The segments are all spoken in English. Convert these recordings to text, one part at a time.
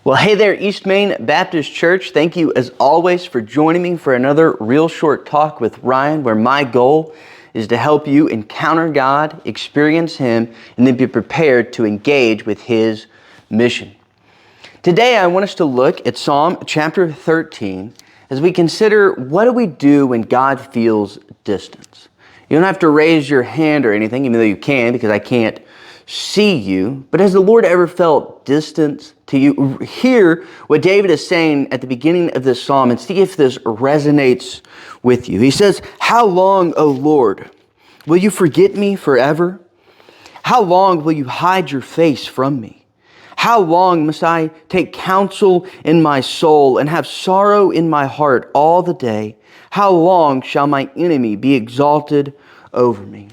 Well, hey there, East Main Baptist Church. Thank you, as always, for joining me for another Real Short Talk with Ryan, where my goal is to help you encounter God, experience Him, and then be prepared to engage with His mission. Today, I want us to look at Psalm chapter 13 as we consider what do we do when God feels distance. You don't have to raise your hand or anything, even though you can, because I can't see you. But has the Lord ever felt distance to you? Hear what David is saying at the beginning of this psalm and see if this resonates with you. He says, "How long, O Lord, will you forget me forever? How long will you hide your face from me? How long must I take counsel in my soul and have sorrow in my heart all the day? How long shall my enemy be exalted over me?"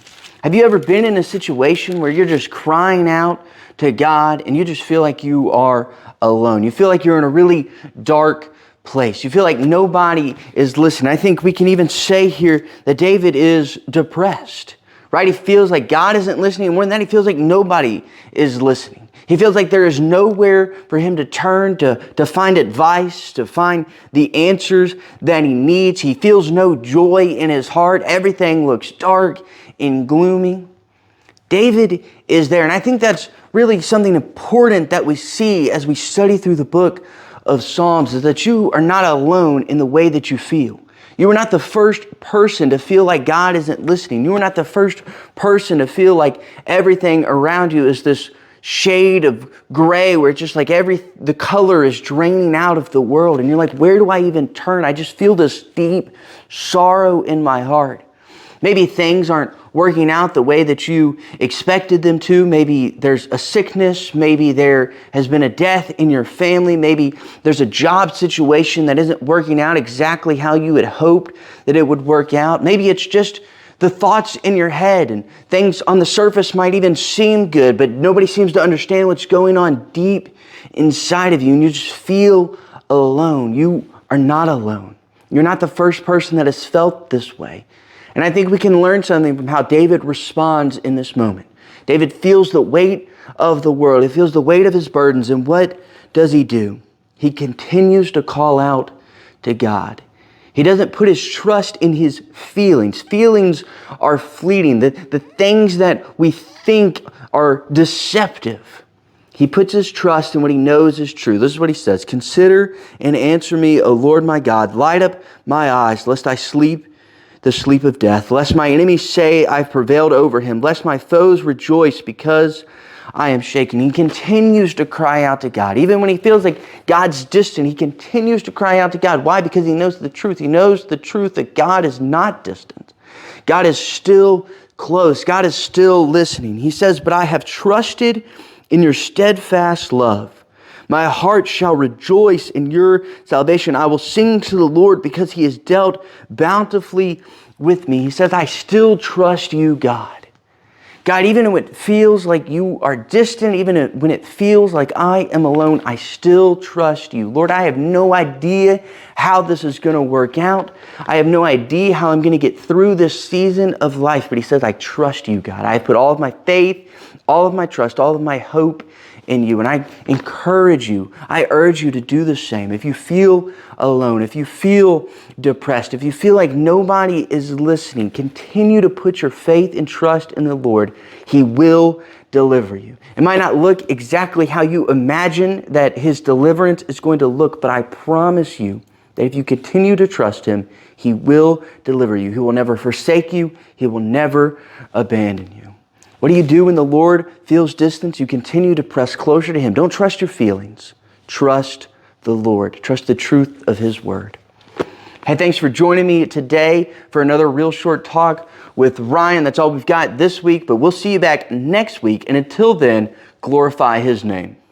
Have you ever been in a situation where you're just crying out to God and you just feel like you are alone? You feel like you're in a really dark place. You feel like nobody is listening. I think we can even say here that David is depressed, right? He feels like God isn't listening. And more than that, he feels like nobody is listening. He feels like there is nowhere for him to turn to find advice, to find the answers that he needs. He feels no joy in his heart. Everything looks dark and gloomy. David is there. And I think that's really something important that we see as we study through the book of Psalms, is that you are not alone in the way that you feel. You are not the first person to feel like God isn't listening. You are not the first person to feel like everything around you is this shade of gray where it's just like the color is draining out of the world. And you're like, where do I even turn? I just feel this deep sorrow in my heart. Maybe things aren't working out the way that you expected them to. Maybe there's a sickness. Maybe there has been a death in your family. Maybe there's a job situation that isn't working out exactly how you had hoped that it would work out. Maybe it's just the thoughts in your head, and things on the surface might even seem good, but nobody seems to understand what's going on deep inside of you, and you just feel alone. You are not alone. You're not the first person that has felt this way. And I think we can learn something from how David responds in this moment. David feels the weight of the world. He feels the weight of his burdens. And what does he do? He continues to call out to God. He doesn't put his trust in his feelings. Feelings are fleeting. The things that we think are deceptive. He puts his trust in what he knows is true. This is what he says. "Consider and answer me, O Lord my God. Light up my eyes, lest I sleep the sleep of death. Lest my enemies say I've prevailed over him. Lest my foes rejoice because I am shaken." He continues to cry out to God. Even when he feels like God's distant, he continues to cry out to God. Why? Because he knows the truth. He knows the truth that God is not distant. God is still close. God is still listening. He says, "But I have trusted in your steadfast love. My heart shall rejoice in your salvation. I will sing to the Lord because he has dealt bountifully with me." He says, I still trust you, God. God, even when it feels like you are distant, even when it feels like I am alone, I still trust you. Lord, I have no idea how this is going to work out. I have no idea how I'm going to get through this season of life. But he says, I trust you, God. I have put all of my faith, all of my trust, all of my hope in you. And I encourage you, I urge you to do the same. If you feel alone, if you feel depressed, if you feel like nobody is listening, continue to put your faith and trust in the Lord. He will deliver you. It might not look exactly how you imagine that His deliverance is going to look, but I promise you that if you continue to trust Him, He will deliver you. He will never forsake you. He will never abandon you. What do you do when the Lord feels distance? You continue to press closer to Him. Don't trust your feelings. Trust the Lord. Trust the truth of His Word. Hey, thanks for joining me today for another Real Short Talk with Ryan. That's all we've got this week, but we'll see you back next week. And until then, glorify His name.